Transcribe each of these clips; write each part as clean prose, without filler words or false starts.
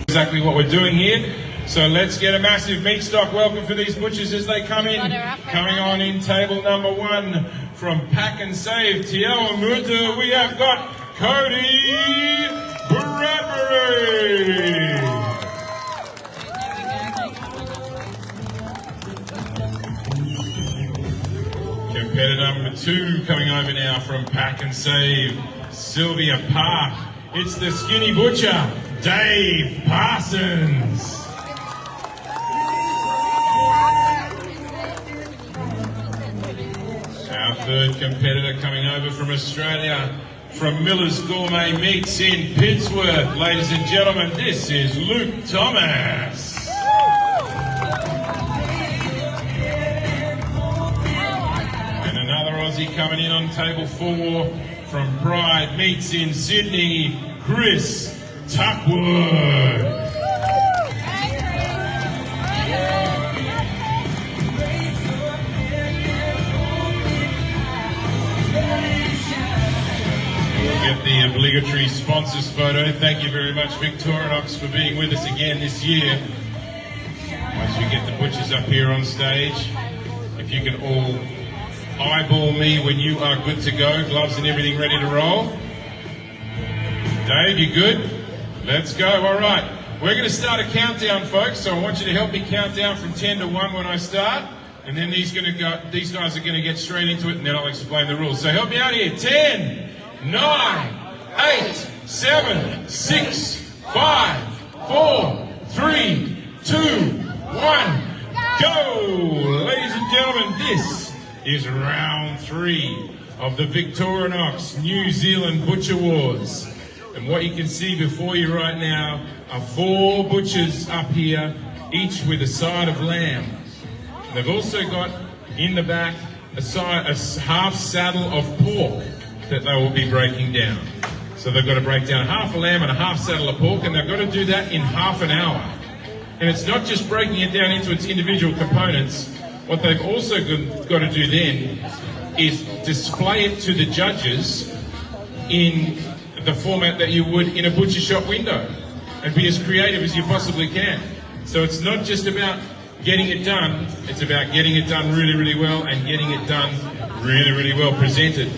exactly what we're doing here. So let's get a massive meat stock welcome for these butchers as they come in. Coming on in table number 1 from Pack and Save, Te Awamutu, we have got Cody Bradbury. Competitor number 2 coming over now from Pack and Save, Sylvia Park. It's the skinny butcher, Dave Parsons. Our third competitor coming over from Australia, from Miller's Gourmet Meats in Pittsworth. Ladies and gentlemen, this is Luke Thomas. And another Aussie coming in on table 4 from Pride Meats in Sydney, Chris Tuckwood. The obligatory sponsors photo. Thank you very much, Victorinox, for being with us again this year. Once we get the butchers up here on stage, if you can all eyeball me when you are good to go, gloves and everything ready to roll. Dave, you good? Let's go. All right. We're going to start a countdown, folks, so I want you to help me count down from 10 to 1 when I start, and then these guys are going to get straight into it, and then I'll explain the rules. So help me out here. 10, 9, 8, 7, 6, 5, 4, 3, 2, 1, go! Ladies and gentlemen, this is round 3 of the Victorinox New Zealand Butcher Wars. And what you can see before you right now are 4 butchers up here, each with a side of lamb. And they've also got in the back a half saddle of pork that they will be breaking down. So they've got to break down half a lamb and a half saddle of pork, and they've got to do that in half an hour. And it's not just breaking it down into its individual components. What they've also got to do then is display it to the judges in the format that you would in a butcher shop window, and be as creative as you possibly can. So it's not just about getting it done, it's about getting it done really, really well, and getting it done really, really well presented.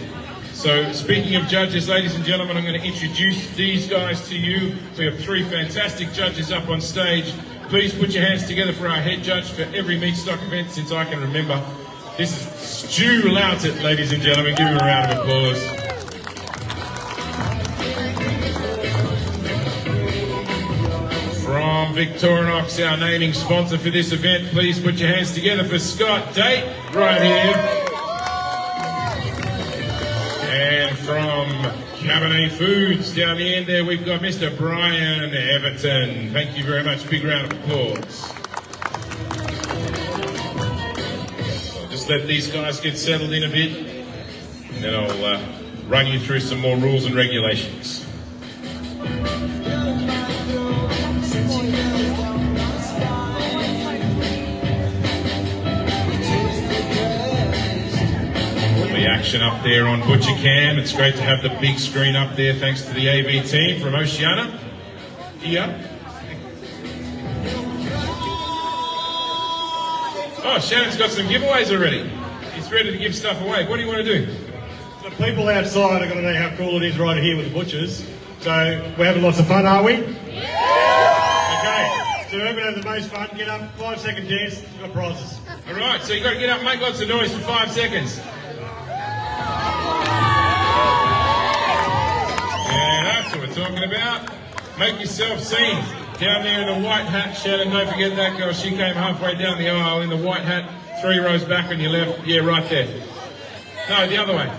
So speaking of judges, ladies and gentlemen, I'm going to introduce these guys to you. We have 3 fantastic judges up on stage. Please put your hands together for our head judge for every meat stock event since I can remember. This is Stu Loutet, ladies and gentlemen. Give him a round of applause. From Victorinox, our naming sponsor for this event, please put your hands together for Scott Date, right here. And from Cabernet Foods, down the end there, we've got Mr. Brian Everton. Thank you very much. Big round of applause. I'll just let these guys get settled in a bit, and then I'll run you through some more rules and regulations. Action up there on ButcherCam. It's great to have the big screen up there thanks to the AV team from Oceania. Here. Oh, Shannon's got some giveaways already. He's ready to give stuff away. What do you want to do? The people outside are going to know how cool it is right here with the butchers. So we're having lots of fun, are we? Yeah! Okay, so whoever has the most fun, get up, 5-second dance, you've got prizes. All right, so you've got to get up and make lots of noise for 5 seconds. Yeah, that's what we're talking about. Make yourself seen. Down there in the white hat, Shannon, don't forget that girl. She came halfway down the aisle in the white hat, 3 rows back on your left. Yeah, right there. No, the other way.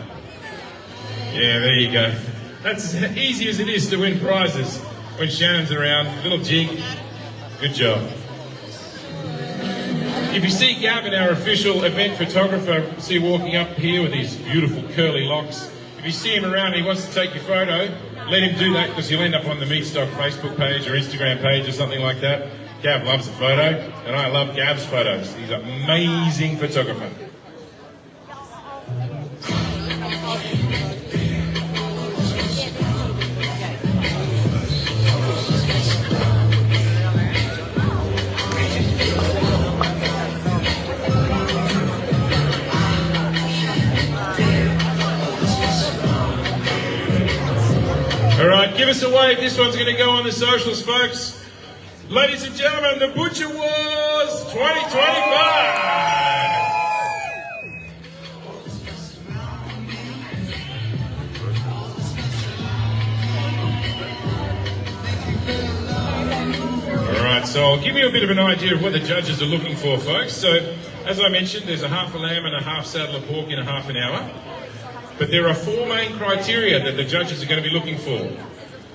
Yeah, there you go. That's as easy as it is to win prizes when Shannon's around. Little jig. Good job. If you see Gavin, our official event photographer, see walking up here with his beautiful curly locks, if you see him around and he wants to take your photo, let him do that because he'll end up on the Meatstock Facebook page or Instagram page or something like that. Gav loves a photo, and I love Gav's photos. He's an amazing photographer. us a wave. This one's going to go on the socials, folks. Ladies and gentlemen, the Butcher Wars 2025. Alright, so I'll give you a bit of an idea of what the judges are looking for, folks. So, as I mentioned, there's a half a lamb and a half saddle of pork in a half an hour. But there are 4 main criteria that the judges are going to be looking for.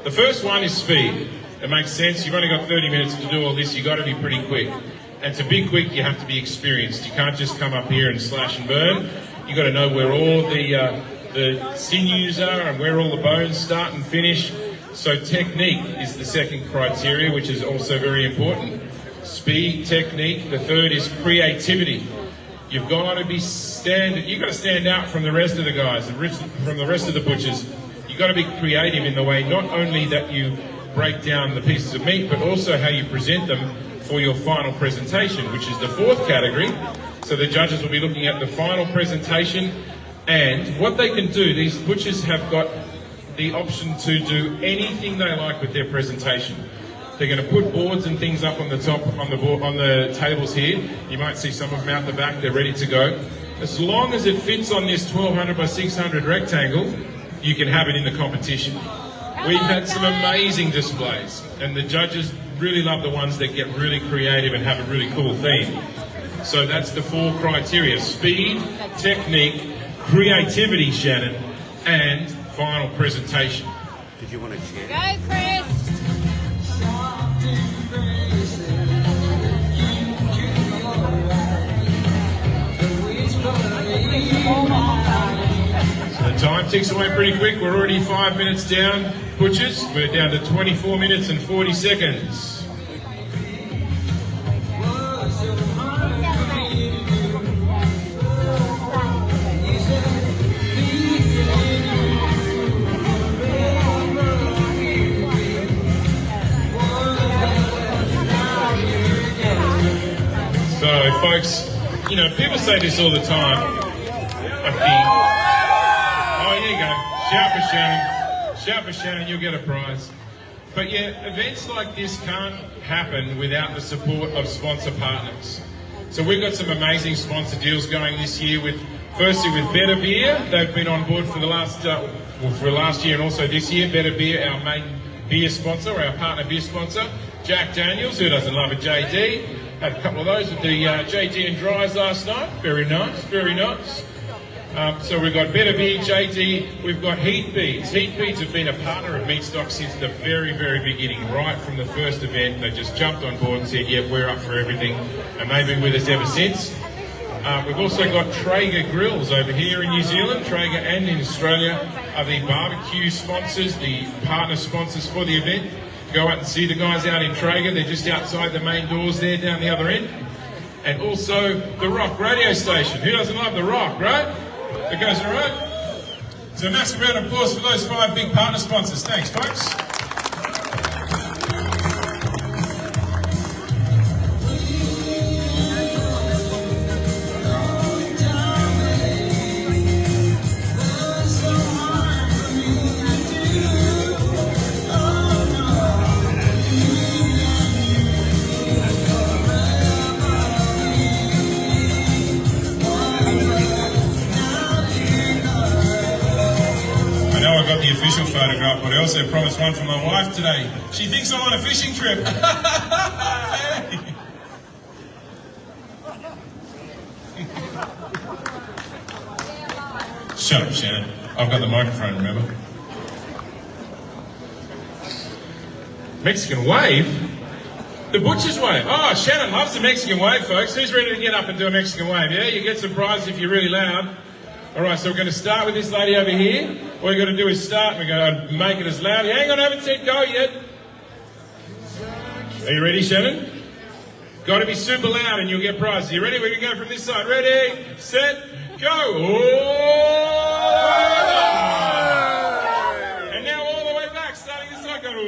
The first one is speed. It makes sense. You've only got 30 minutes to do all this. You've got to be pretty quick. And to be quick, you have to be experienced. You can't just come up here and slash and burn. You've got to know where all the sinews are and where all the bones start and finish. So technique is the second criteria, which is also very important. Speed, technique. The third is creativity. You've got to be you've got to stand out from the rest of the guys, from the rest of the butchers. You've got to be creative in the way not only that you break down the pieces of meat, but also how you present them for your final presentation, which is the 4th category. So the judges will be looking at the final presentation and what they can do. These butchers have got the option to do anything they like with their presentation. They're going to put boards and things up on the top, on the tables here. You might see some of them out the back, they're ready to go. As long as it fits on this 1200 by 600 rectangle, you can have it in the competition. We've had some amazing displays, and the judges really love the ones that get really creative and have a really cool theme. So that's the 4 criteria: speed, technique, creativity, Shannon, and final presentation. Did you want to cheer? Go, Chris! So the time ticks away pretty quick. We're already 5 minutes down, butchers. We're down to 24 minutes and 40 seconds. So, folks, you know, people say this all the time. I think. Oh, here you go. Shout for Shannon. Shout for Shannon, you'll get a prize. But yeah, events like this can't happen without the support of sponsor partners. So we've got some amazing sponsor deals going this year firstly with Better Beer. They've been on board for the last year and also this year. Better Beer, our main beer sponsor, our partner beer sponsor. Jack Daniels, who doesn't love a JD. Had a couple of those with the JD and Dries last night. Very nice, very nice. So we've got Better Beer, JD, we've got Heat Beads. Heat Beads have been a partner of Meatstock since the very, very beginning, right from the first event. They just jumped on board and said, yep, we're up for everything, and they've been with us ever since. We've also got Traeger Grills over here in New Zealand. Traeger and in Australia are the barbecue sponsors, the partner sponsors for the event. Go out and see the guys out in Traeger. They're just outside the main doors there down the other end. And also the Rock radio station. Who doesn't love the Rock, right? That goes all right. So a massive round of applause for those 5 big partner sponsors. Thanks, folks. The official photograph, but I also promised one for my wife today. She thinks I'm on a fishing trip. Shut up, Shannon. I've got the microphone, remember? Mexican wave? The butcher's wave. Oh, Shannon loves the Mexican wave, folks. Who's ready to get up and do a Mexican wave? Yeah, you get some prizes if you're really loud. All right, so we're going to start with this lady over here. All you've got to do is start. We're going to make it as loud. Hang on, I haven't said go yet. Are you ready, Shannon? Got to be super loud and you'll get prizes. You ready? We're going to go from this side. Ready, set, go. Oh! And now all the way back, starting this side. Go. Oh!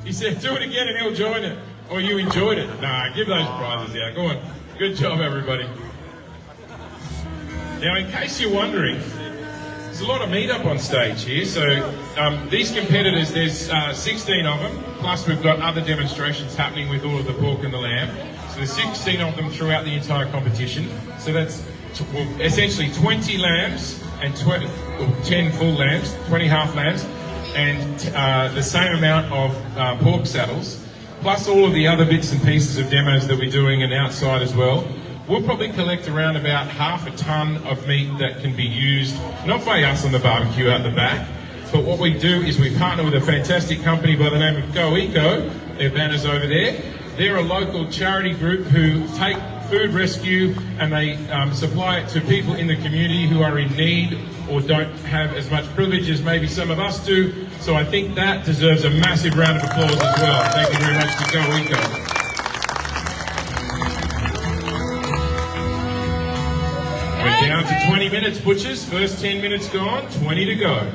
He said, do it again and he'll join it. Or you enjoyed it. Nah, give those prizes out. Go on. Good job, everybody. Now, in case you're wondering, there's a lot of meat up on stage here. So these competitors, there's 16 of them, plus we've got other demonstrations happening with all of the pork and the lamb. So there's 16 of them throughout the entire competition. So that's essentially 20 lambs and 10 full lambs, 20 half lambs, and the same amount of pork saddles, plus all of the other bits and pieces of demos that we're doing and outside as well. We'll probably collect around about half a tonne of meat that can be used, not by us on the barbecue out the back, but what we do is we partner with a fantastic company by the name of Go Eco. Their banner's over there. They're a local charity group who take food rescue and they supply it to people in the community who are in need or don't have as much privilege as maybe some of us do. So I think that deserves a massive round of applause as well. Thank you very much to Go Eco. We're down to 20 minutes, butchers. First 10 minutes gone, 20 to go.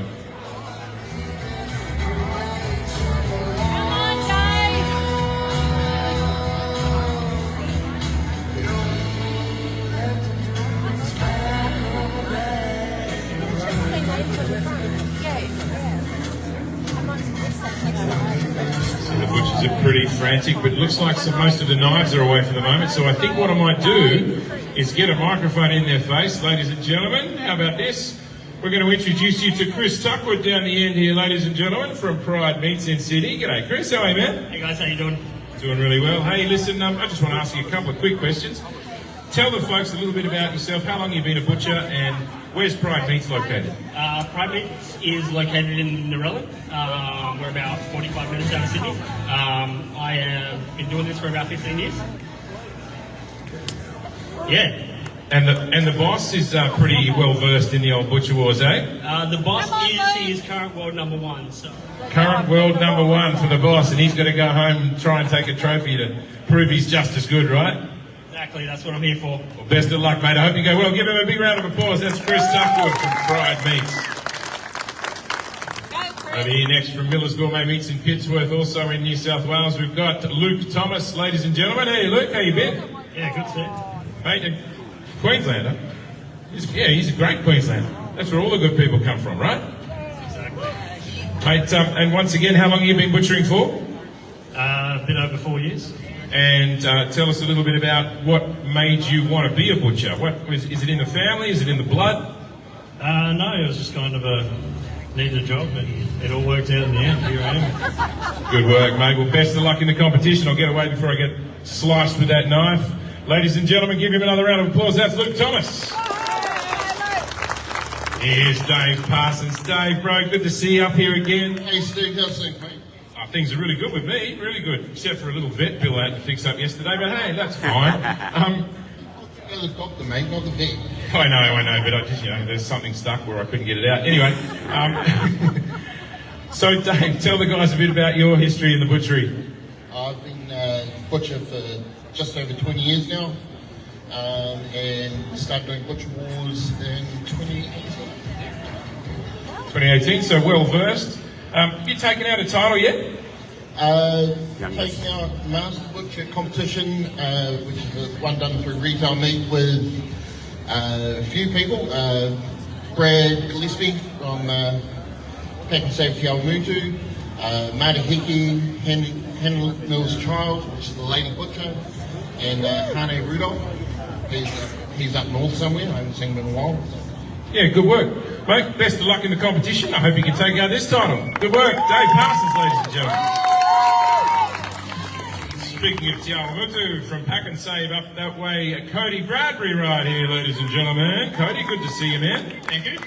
So the butchers are pretty frantic, but it looks like most of the knives are away for the moment. So I think what I might do is get a microphone in their face. Ladies and gentlemen, how about this? We're going to introduce you to Chris Tuckwood down the end here, ladies and gentlemen, from Pride Meats in Sydney. G'day, Chris. How are you, man? Hey guys, how you doing? Doing really well. Hey, listen, I just want to ask you a couple of quick questions. Tell the folks a little bit about yourself, how long you've been a butcher, and where's Pride Meats located? Pride Meats is located in Narellan. We're about 45 minutes out of Sydney. I have been doing this for about 15 years. Yeah. And the boss is pretty well versed in the old butcher wars, eh? The boss is current world number one. So Current world number one for the boss, and he's got to go home and try and take a trophy to prove he's just as good, right? exactly, that's what I'm here for. Well, best of luck, mate. I hope you go well. Give him a big round of applause. That's Chris Tuckwood from Pride Meats. Over here next from Miller's Gourmet Meats in Pittsworth, also in New South Wales, we've got Luke Thomas, ladies and gentlemen. Hey, Luke, how you been? Yeah, good to Mate, a Queenslander. He's a great Queenslander. That's where all the good people come from, right? Exactly. Mate, and once again, how long have you been butchering for? A bit over 4 years. And tell us a little bit about what made you want to be a butcher. Is it in the family? Is it in the blood? No, it was just kind of needed a job, and it all worked out in the end. Here I am. Good work, mate. Well, best of luck in the competition. I'll get away before I get sliced with that knife. Ladies and gentlemen, give him another round of applause. That's Luke Thomas. Here's Dave Parsons. Dave, bro, good to see you up here again. Hey Steve, how's things, mate? Things are really good with me, really good, except for a little vet bill I had to fix up yesterday, but hey, that's fine. You're the doctor, mate, not the vet. I know, but I just, there's something stuck where I couldn't get it out. Anyway, so Dave, tell the guys a bit about your history in the butchery. I've been a butcher for just over 20 years now, and started doing Butcher Wars in 2018. 2018, so well versed. You taken out a title yet? Taking out Master Butcher competition, which is one done through Retail Meat with a few people. Brad Gillespie from Pack and Safety Almutu, Marty Hickey, Henry Mills Child, which is the Lady Butcher, and Hane Rudolph. He's up north somewhere, I haven't seen him in a while. Yeah, good work. Mate, best of luck in the competition. I hope you can take out this title. Good work. Dave Parsons, ladies and gentlemen. Speaking of Te Awamutu, from Pack and Save up that way, Cody Bradbury right here, ladies and gentlemen. Cody, good to see you, man. Thank you.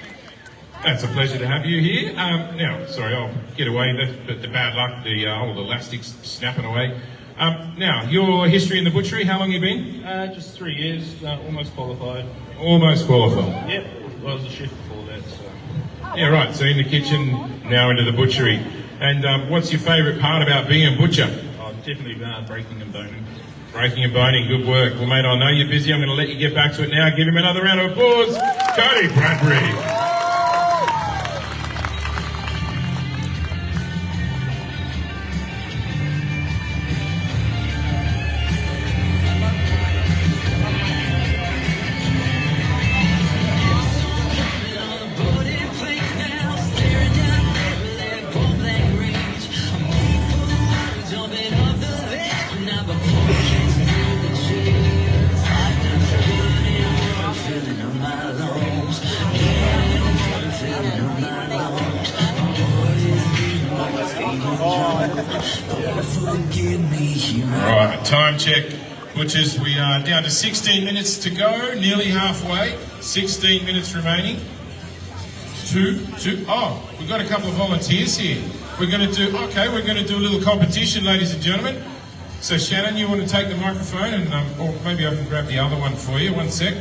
It's a pleasure to have you here. Now, sorry, I'll get away. The bad luck, the old elastics snapping away. Now, your history in the butchery, how long you been? Just 3 years, almost qualified. Almost qualified. Yep, I was a chef before that, so. Yeah, right. So in the kitchen, now into the butchery. And what's your favourite part about being a butcher? Oh, definitely breaking and boning. Breaking and boning, good work. Well, mate, I know you're busy. I'm going to let you get back to it now. Give him another round of applause. Cody Bradbury. Alright, time check. Butchers, we are down to 16 minutes to go, nearly halfway. 16 minutes remaining. Oh, we've got a couple of volunteers here. We're going to do a little competition, ladies and gentlemen. So Shannon, you want to take the microphone and, or maybe I can grab the other one for you, one sec.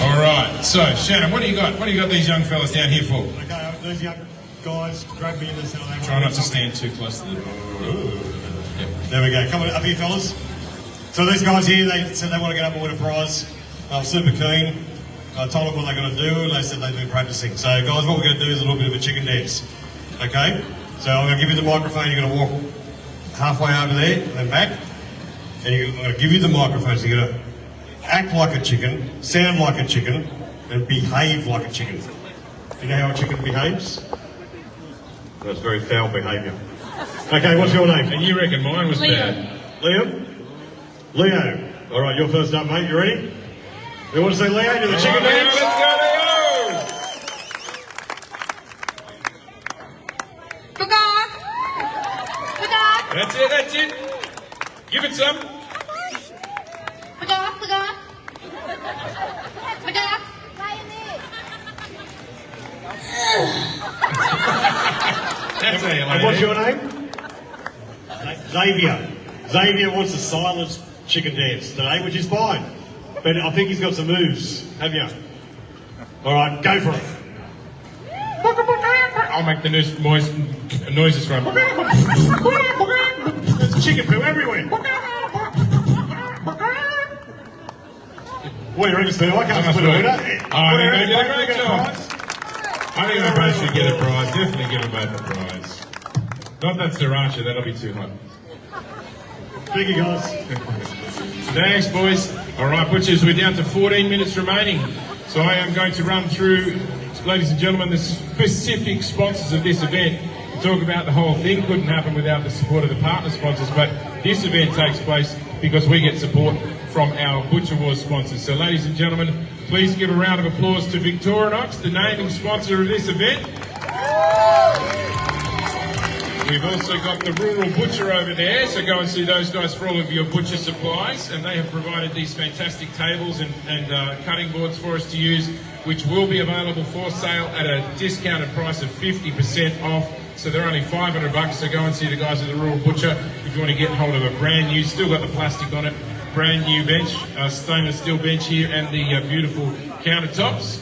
All right, so Shannon, what do you got? What do you got these young fellas down here for? Okay, these young guys drag me in this. Try not to stand too close to them. There we go. Come on up here, fellas. So these guys here, they said they want to get up and win a prize. I'm super keen. I told them what they're going to do, and they said they've been practicing. So guys, what we're going to do is a little bit of a chicken dance. Okay? So I'm going to give you the microphone. You're going to walk halfway over there and then back. And I'm going to give you the microphone. So you're going to act like a chicken, sound like a chicken, and behave like a chicken. You know how a chicken behaves? That's very foul behaviour. Okay, what's your name? And you reckon mine was bad? Liam? Leo. All right, you're first up, mate. You ready? You want to say Leo? Do the chicken Leo, dance? let's go, Leo! That's it. Give it some. That's how you And like what's it. your name? Xavier. Xavier wants to silence chicken dance today, which is fine. But I think he's got some moves. Have you? All right, go for it. I'll make the noises from. There's chicken poo everywhere. What do you reckon, Steve? I can't split a winner. They did a great job. I think they both should get a prize. Definitely give them both a prize. Not that sriracha, that'll be too hot. Thank you, guys. Thanks, boys. All right, Butchers, we're down to 14 minutes remaining. So I am going to run through, ladies and gentlemen, the specific sponsors of this event. We talk about the whole thing. Couldn't happen without the support of the partner sponsors, but this event takes place because we get support from our Butcher Wars sponsors. So ladies and gentlemen, please give a round of applause to Victorinox, the naming sponsor of this event. We've also got the Rural Butcher over there, so go and see those guys for all of your butcher supplies, and they have provided these fantastic tables and cutting boards for us to use, which will be available for sale at a discounted price of 50% off. So they're only $500, so go and see the guys at the Rural Butcher if you want to get hold of a brand new, still got the plastic on it, brand new bench, stainless steel bench here, and the beautiful countertops.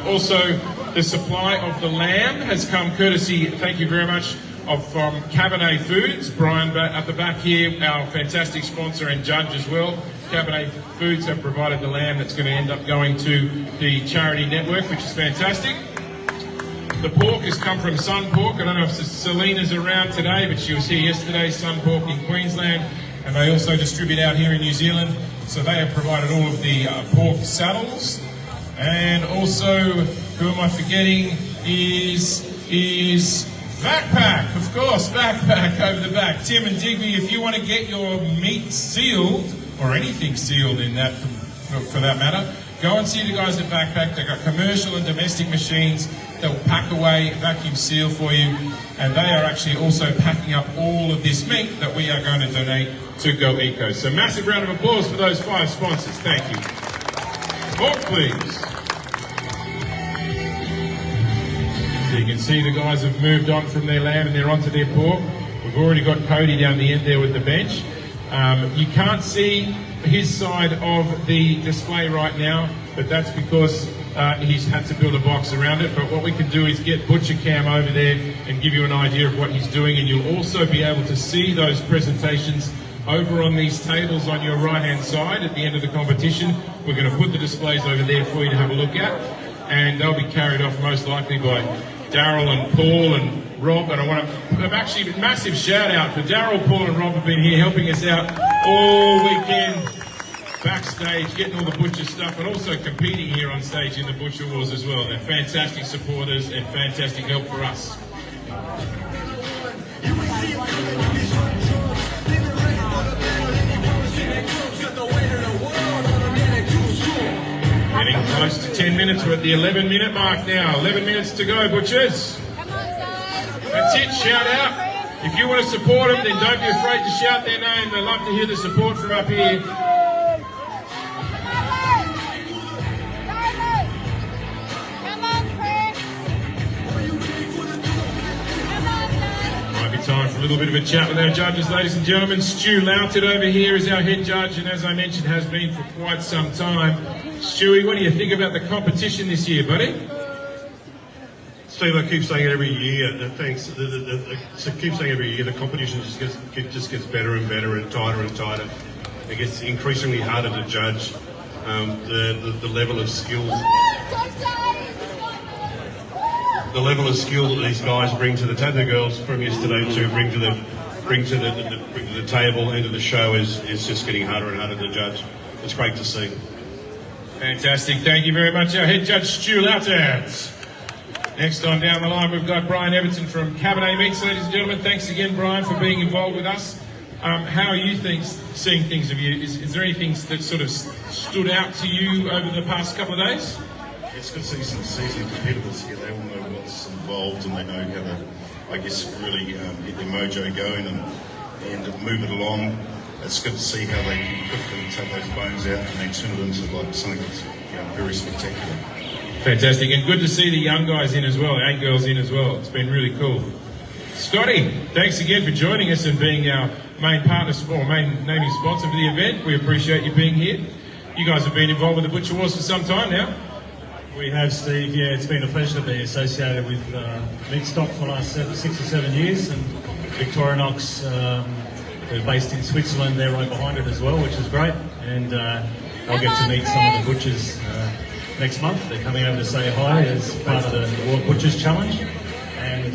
Also, the supply of the lamb has come courtesy, thank you very much, from Cabernet Foods. Brian at the back here, our fantastic sponsor and judge as well. Cabernet Foods have provided the lamb that's going to end up going to the charity network, which is fantastic. The pork has come from Sun Pork. I don't know if Selena's around today, but she was here yesterday, Sun Pork in Queensland. And they also distribute out here in New Zealand. So they have provided all of the pork saddles. And also, who am I forgetting, is Backpack, of course, Backpack over the back. Tim and Digby, if you want to get your meat sealed, or anything sealed in that, for that matter, go and see the guys at Backpack. They've got commercial and domestic machines that will pack away, vacuum seal for you, and they are actually also packing up all of this meat that we are going to donate to Go Eco. So massive round of applause for those 5 sponsors. Thank you. Pork, please. So you can see the guys have moved on from their lamb and they're onto their pork. We've already got Cody down the end there with the bench. You can't see his side of the display right now, but that's because he's had to build a box around it. But what we can do is get Butcher Cam over there and give you an idea of what he's doing, and you'll also be able to see those presentations over on these tables on your right-hand side at the end of the competition. We're going to put the displays over there for you to have a look at, and they'll be carried off most likely by Daryl and Paul and Rob. And I want to actually massive shout out for Daryl, Paul and Rob have been here helping us out all weekend backstage, getting all the Butcher stuff, and also competing here on stage in the Butcher Wars as well. They're fantastic supporters and fantastic help for us. Got the weight of the world on a minute. 10 minutes. We're at the 11-minute mark now. 11 minutes to go, Butchers. That's it, shout out. If you want to support them, then don't be afraid to shout their name. They love to hear the support from up here. Might be time for a little bit of a chat with our judges, ladies and gentlemen. Stu Louted over here is our head judge, and as I mentioned, has been for quite some time. Stewie, what do you think about the competition this year, buddy? Steve, I keep saying it every year. Thanks. I keep saying every year the competition just gets better and better and tighter. It gets increasingly harder to judge. The level of skill, that these guys bring to the girls from yesterday to bring to the table and to the show is just getting harder and harder to judge. It's great to see. Fantastic. Thank you very much, our head judge, Stu Loutet. Next on down the line, we've got Brian Everton from Cabernet Meats, ladies and gentlemen. Thanks again, Brian, for being involved with us. How are you seeing things? Is there anything that sort of stood out to you over the past couple of days? It's good to see some seasoned competitors here. They all know what's involved and they know how to, I guess, really get their mojo going and move it along. It's good to see how they can quickly take those bones out and they turn it into like something that's very spectacular. Fantastic, and good to see the young guys in as well, and girls in as well. It's been really cool. Scotty, thanks again for joining us and being our main partner, or main naming sponsor for the event. We appreciate you being here. You guys have been involved with the Butcher Wars for some time now. We have, Steve. Yeah, it's been a pleasure to be associated with meat stock for the last 6 or 7 years, and Victorinox, they're based in Switzerland. They're right behind it as well, which is great. And I'll get to meet some of the butchers next month. They're coming over to say hi as part of the World Butchers Challenge. And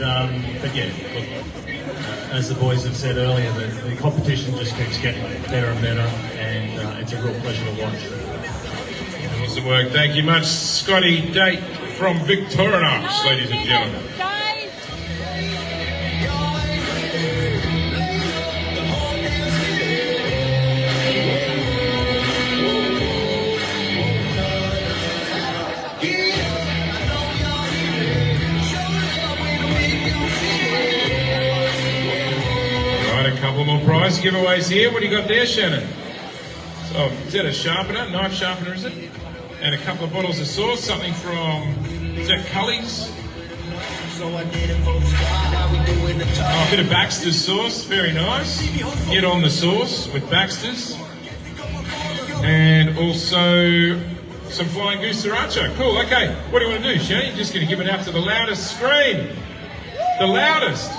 but yeah, look, as the boys have said earlier, the competition just keeps getting better and better, and it's a real pleasure to watch. Awesome work. Thank you much, Scotty Date from Victorinox, ladies and gentlemen. Right, a couple more prize giveaways here. What do you got there, Shannon? So, is that a sharpener, knife sharpener, is it? And a couple of bottles of sauce, something from, is that Cully's? Oh, a bit of Baxter's sauce, very nice. Get on the sauce with Baxter's. And also some Flying Goose Sriracha. Cool, okay. What do you want to do, Shannon? You're just going to give it out to the loudest scream. The loudest.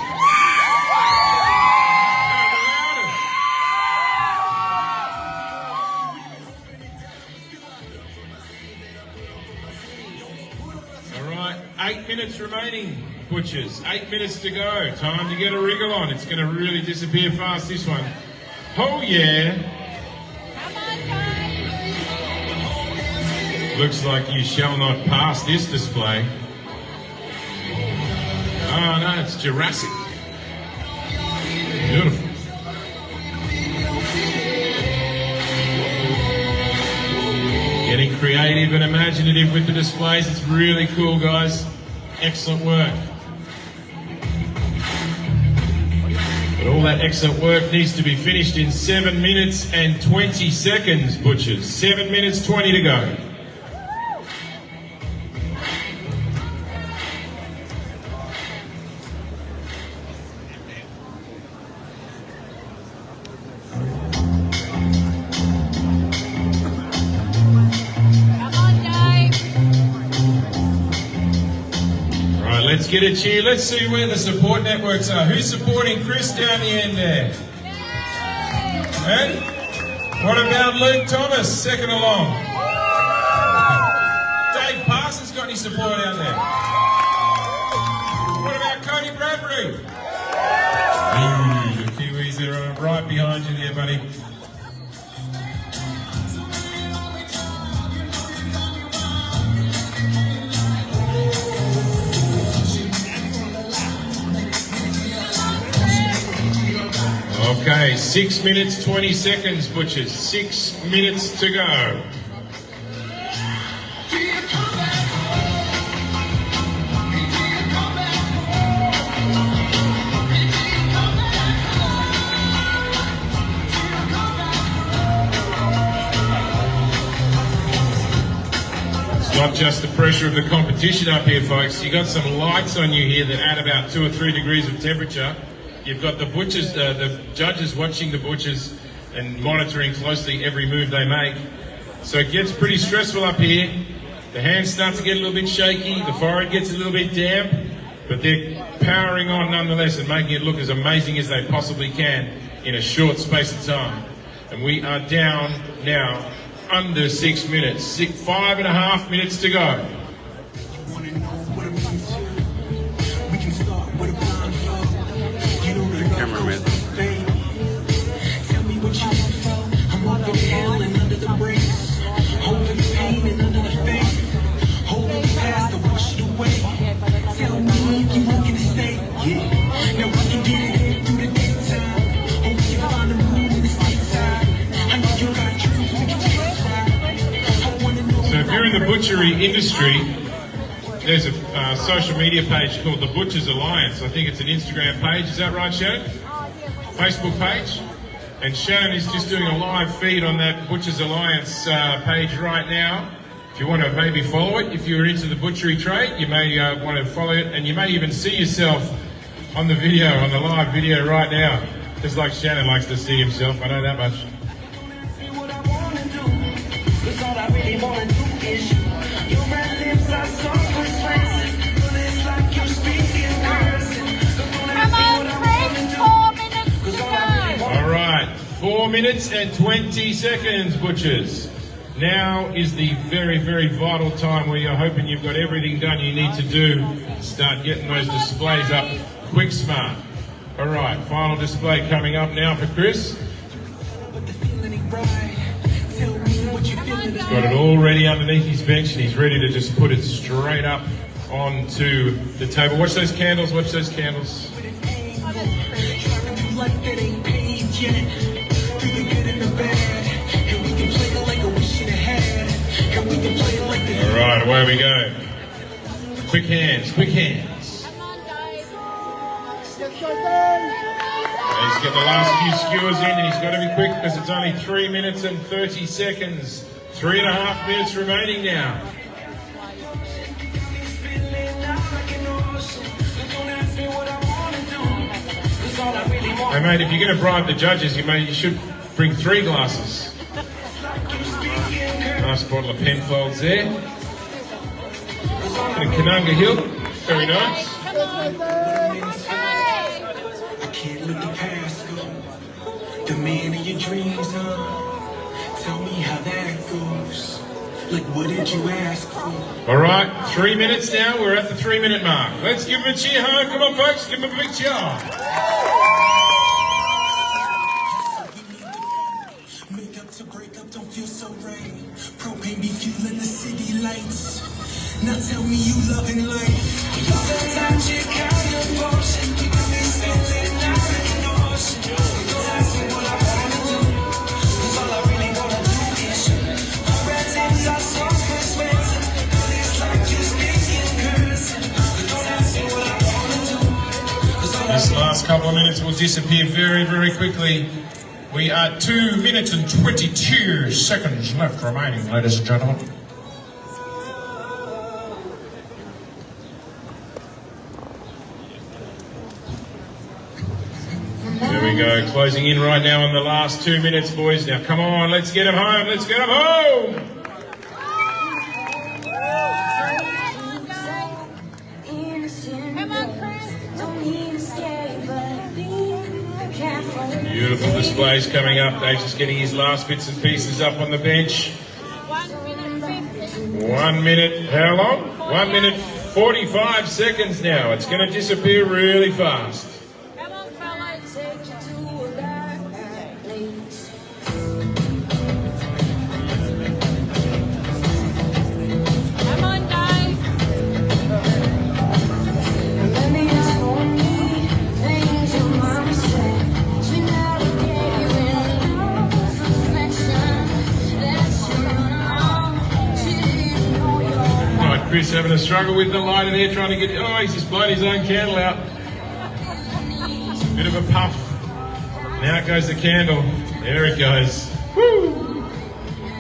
All right, 8 minutes remaining, Butchers. 8 minutes to go. Time to get a wriggle on. It's going to really disappear fast, this one. Oh, yeah. Looks like you shall not pass this display. Oh, no, it's Jurassic. Beautiful. Getting creative and imaginative with the displays. It's really cool, guys. Excellent work. But all that excellent work needs to be finished in 7 minutes and 20 seconds, Butchers. 7 minutes, 20 to go. Let's get a cheer. Let's see where the support networks are. Who's supporting Chris down the end there? And what about Luke Thomas, second along? Dave Parsons got any support out there? What about Cody Bradbury? Ooh, the Kiwis are right behind you there, buddy. Okay, 6 minutes, 20 seconds, Butchers. 6 minutes to go. not just the pressure of the competition up here, folks. You got some lights on you here that add about 2 or 3 degrees of temperature. You've got the butchers, the judges watching the butchers and monitoring closely every move they make. So it gets pretty stressful up here. The hands start to get a little bit shaky, the forehead gets a little bit damp, but they're powering on nonetheless and making it look as amazing as they possibly can in a short space of time. And we are down now under 6 minutes, 5.5 minutes to go. Cameraman. So if you're in the butchery industry, there's a social media page called the Butchers Alliance. I think it's an Instagram page. Is that right, Shannon? Facebook page. And Shannon is just doing a live feed on that Butchers Alliance page right now. If you want to maybe follow it, if you're into the butchery trade, you may want to follow it, and you may even see yourself on the video, on the live video right now. Just like Shannon likes to see himself, I know that much. All right, 4 minutes and 20 seconds, butchers. Now is the very, very vital time where you're hoping you've got everything done you need to do to start getting those displays up quick smart. All right, final display coming up now for Chris. He's got it all ready underneath his bench and he's ready to just put it straight up onto the table. Watch those candles, watch those candles. All right, away we go. Quick hands, quick hands. He's got the last few skewers in and he's got to be quick because it's only 3 minutes and 30 seconds. 3.5 minutes remaining now. Hey mate, if you're going to bribe the judges, you should bring 3 glasses. Nice bottle of Penfolds there. And Kananga Hill, very nice. I can't let the past go. The man of your dreams, tell me how that goes. Like, what did you ask for? All right, 3 minutes now. We're at the 3 minute mark. Let's give him a cheer, huh? Come on, folks, give him a big cheer. Make up to break up, don't feel so right. Propane be fueling the city lights. Now tell me you loving life. Love the time you count your motion. You got me spilling out in the ocean. Don't ask me what I wanna do, 'cause all I really wanna do is you. My red tips are so expensive. Girl, it's like you speak in person. Don't ask me what I wanna do, 'cause all I This last couple of minutes will disappear very, very quickly. We are 2 minutes and 22 seconds left remaining, ladies and gentlemen. There we go, closing in right now on the last 2 minutes, boys. Now come on, let's get them home, let's get them home! Beautiful displays coming up. Dave's just getting his last bits and pieces up on the bench. 1 minute, how long? 1 minute 45 seconds now. It's going to disappear really fast. Come on, fella, take you to a dark place. Come on, Dave. Remember you told me things your mama said. She never gave you any love, affection. That you run she didn't know your Right, Chris having a struggle with the light in there, trying to get. Oh, he's just blown his own candle out. Bit of a puff. Now goes the candle. There it goes. Woo!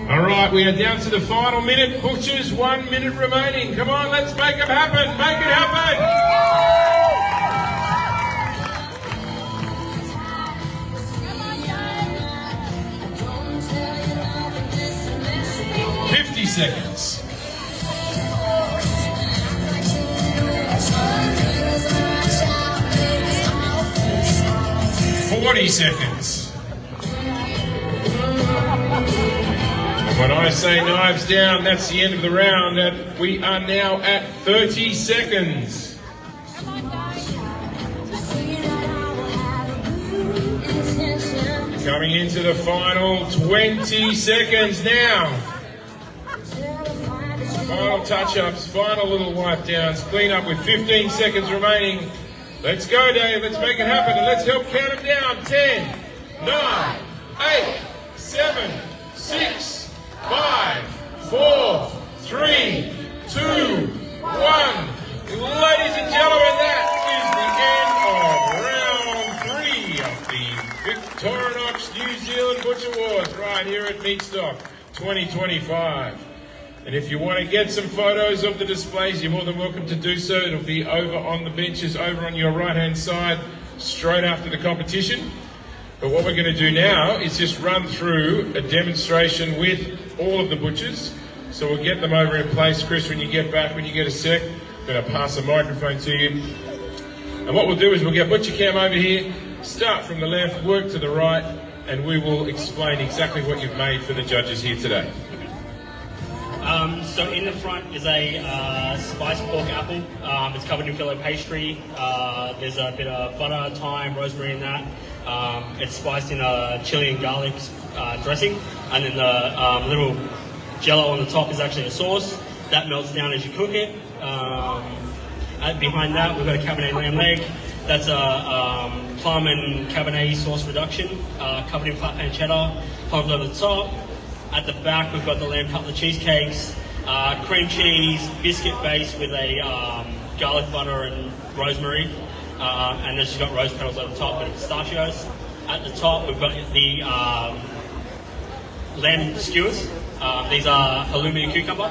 All right, we are down to the final minute. Butchers, 1 minute remaining. Come on, let's make it happen. Make it happen. 50 seconds. 40 seconds. When I say knives down, that's the end of the round. And we are now at 30 seconds. Coming into the final 20 seconds now. Final touch-ups, final little wipe-downs, clean up with 15 seconds remaining. Let's go, Dave. Let's make it happen. And let's help count them down. 10, 9, 8, 7, 6, 5, 4, 3, 2, 1. Ladies and gentlemen, that is the end of round 3 of the Victorinox New Zealand Butcher Wars right here at Meatstock 2025. And if you want to get some photos of the displays, you're more than welcome to do so. It'll be over on the benches, over on your right-hand side, straight after the competition. But what we're going to do now is just run through a demonstration with all of the butchers. So we'll get them over in place. Chris, when you get back, when you get a sec, I'm going to pass a microphone to you. And what we'll do is we'll get Butcher Cam over here, start from the left, work to the right, and we will explain exactly what you've made for the judges here today. So in the front is a spiced pork apple. It's covered in fillet pastry. There's a bit of butter, thyme, rosemary in that. It's spiced in a chili and garlic dressing. And then the little jello on the top is actually a sauce. That melts down as you cook it. Behind that, we've got a Cabernet lamb leg. That's a plum and Cabernet sauce reduction, covered in flat pan cheddar, piled over the top. At the back, we've got the lamb cutlet cheesecakes, cream cheese, biscuit base with a garlic butter and rosemary, and then she's got rose petals at the top and pistachios. At the top, we've got the lamb skewers. These are halloumi and cucumber.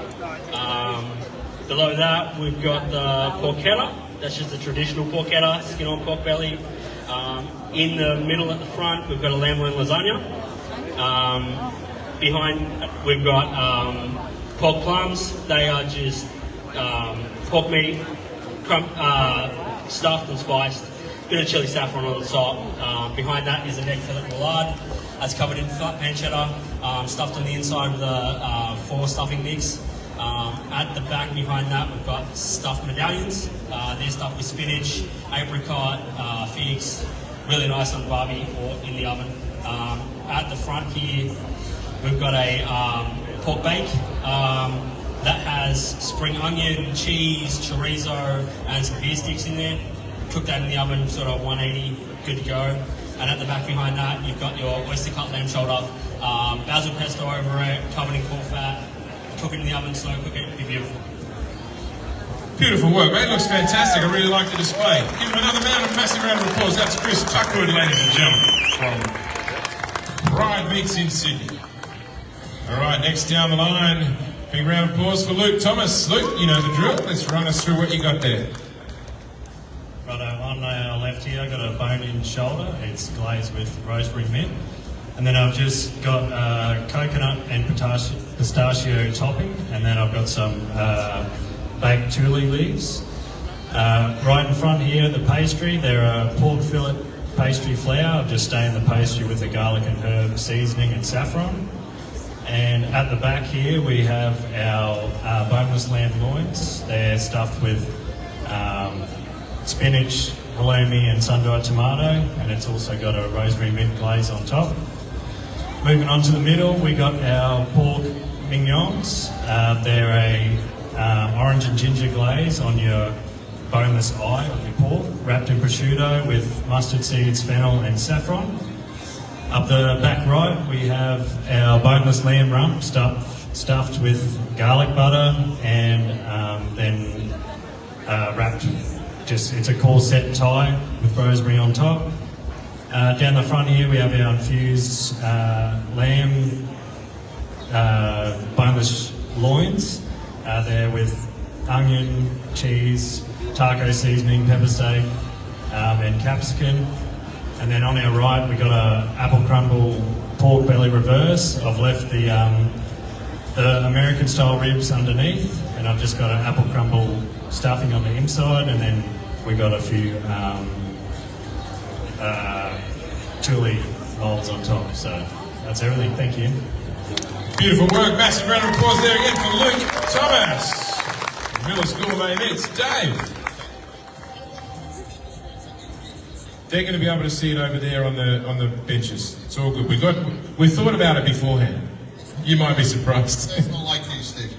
Below that, we've got the porchetta. That's just a traditional porchetta, skin on pork belly. In the middle at the front, we've got a lamb loin lasagna. Behind, we've got pork plums. They are just pork meat, stuffed and spiced. Bit of chili saffron on the top. Behind that is a neck fillet roulade. That's covered in flat pan cheddar, stuffed on the inside with a 4 stuffing mix. At the back behind that, we've got stuffed medallions. They're stuffed with spinach, apricot, figs. Really nice on the barbie or in the oven. At the front here, we've got a pork bake that has spring onion, cheese, chorizo, and some beer sticks in there. Cook that in the oven, sort of 180, good to go. And at the back behind that, you've got your oyster cut lamb shoulder, basil pesto over it, covered in corn fat. Cook it in the oven, slow cook it, be beautiful. Beautiful work, mate. Looks fantastic. I really like the display. Give him another massive round of applause. That's Chris Tuckwood, ladies and gentlemen, from Pride Meats in Sydney. All right, next down the line, big round of applause for Luke Thomas. Luke, you know the drill. Let's run us through what you got there. Righto, on our left here, I've got a bone-in shoulder. It's glazed with rosemary mint. And then I've just got coconut and pistachio topping, and then I've got some baked tule leaves. Right in front here, the pastry, they're a pork fillet pastry flour. I've just stained the pastry with the garlic and herb seasoning and saffron. And at the back here, we have our boneless lamb loins. They're stuffed with spinach, halloumi and sun-dried tomato, and it's also got a rosemary mint glaze on top. Moving on to the middle, we got our pork mignons. They're a orange and ginger glaze on your boneless eye of your pork, wrapped in prosciutto with mustard seeds, fennel and saffron. Up the back right, we have our boneless lamb rump stuffed with garlic butter and then wrapped. It's a corset tie with rosemary on top. Down the front here we have our infused lamb boneless loins. They're with onion, cheese, taco seasoning, pepper steak, and capsicum. And then on our right, we got a apple crumble pork belly reverse. I've left the American style ribs underneath, and I've just got an apple crumble stuffing on the inside, and then we got a few chili molds on top. So that's everything. Thank you. Beautiful work. Massive round of applause there again for Luke Thomas. Miller's Gourmet Meats. Dave. They're going to be able to see it over there on the benches. It's all good. We thought about it beforehand. You might be surprised. It's not like you, Steve.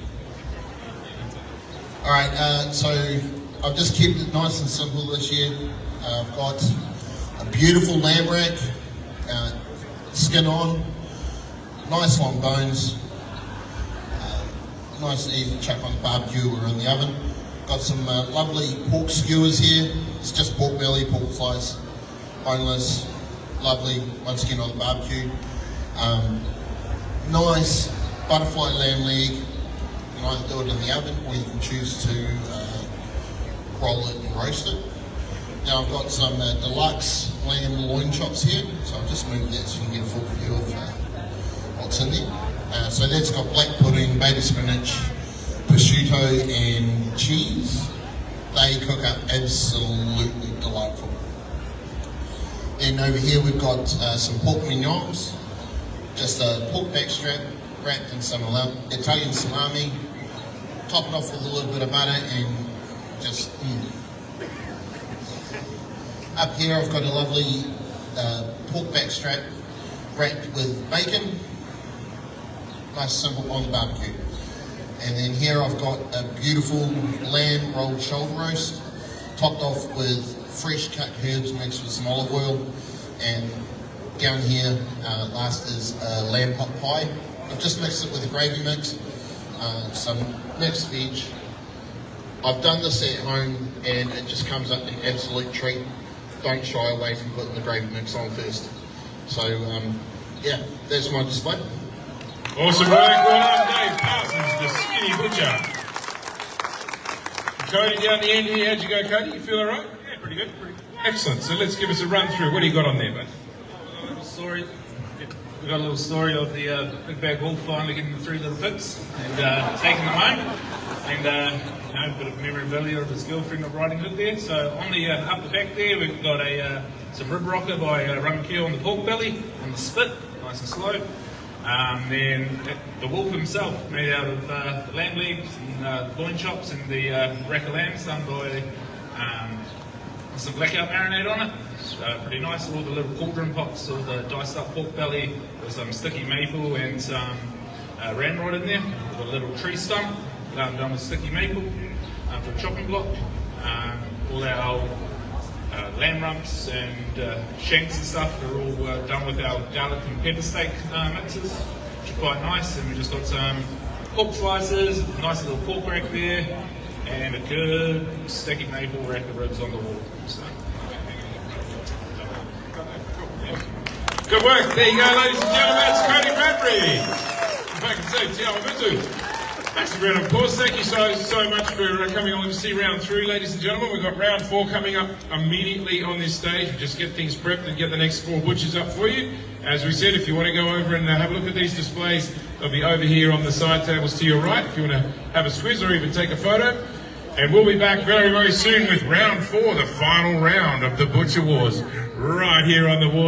All right, so I've just kept it nice and simple this year. I've got a beautiful lamb rack, skin on, nice long bones, nice and easy to chuck on the barbecue or in the oven. Got some lovely pork skewers here. It's just pork belly, pork thighs, boneless, lovely, once again on the barbecue. Nice butterfly lamb leg. You can either do it in the oven or you can choose to roll it and roast it. Now I've got some deluxe lamb loin chops here, so I'll just move that so you can get a full view of what's in there. So that's got black pudding, baby spinach, prosciutto and cheese. They cook up absolutely delightful. Then over here we've got some pork mignons, just a pork backstrap wrapped in some Italian salami, top it off with a little bit of butter and just Up here I've got a lovely pork backstrap wrapped with bacon, nice simple on the barbecue. And then here I've got a beautiful lamb rolled shoulder roast, topped off with fresh cut herbs mixed with some olive oil. And down here, last is lamb pot pie. I've just mixed it with a gravy mix, some mixed veg. I've done this at home and it just comes up an absolute treat. Don't shy away from putting the gravy mix on first. So yeah, that's my display. Awesome work. Well done, Dave Parsons, the skinny butcher. Cody down the end here. How'd you go, Cody? You feel all right? Yeah, pretty good. Excellent. So let's give us a run through. What do you got on there, bud? A little story. We got a little story of the big bag wolf finally getting the 3 little pigs and taking them home. And a bit of memorabilia of his girlfriend of Riding Hood there. So on the up the back there, we've got some rib rocker by Rum Q on the pork belly on the spit, nice and slow. Then the wolf himself, made out of lamb legs and loin chops, and the rack of lambs done by some blackout marinade on it. It's pretty nice. All the little cauldron pots, all the diced up pork belly with some sticky maple and some ramrod in there, with a little tree stump done with sticky maple for a chopping block. All our lamb rumps and shanks and stuff are all done with our garlic and pepper steak mixes, which are quite nice. And we just got some pork slices, a nice little pork rack there, and a good sticky maple rack of ribs on the wall. So. Good work. There you go, ladies and gentlemen. That's Cody Bradbury. If I can say Te Awamutu. Massive round of applause. Thank you so much for coming along to see round 3, ladies and gentlemen. We've got round 4 coming up immediately on this stage. We just get things prepped and get the next 4 butchers up for you. As we said, if you want to go over and have a look at these displays, they'll be over here on the side tables to your right if you want to have a squiz or even take a photo. And we'll be back very, very soon with round 4, the final round of the Butcher Wars, right here on the Wars.